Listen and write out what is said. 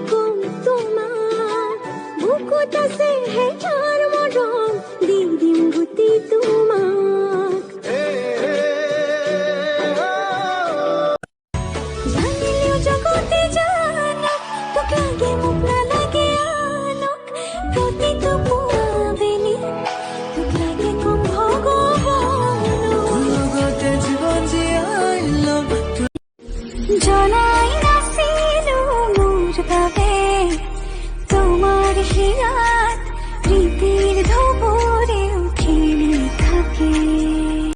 কুম তোমার বুকুত আছে হেঠাৰ মৰম দি দিম গুটি তোমাক জানিলেও জগতে জানক তোক লাগে মোক নালাগে আনক প্ৰতিটো পুৱাবেলি তোক লাগে কম ভগৱানক লগতে জীৱন জীয়াই লম জনাই নাছিলো মোৰ বাবে তোমাৰ হিয়া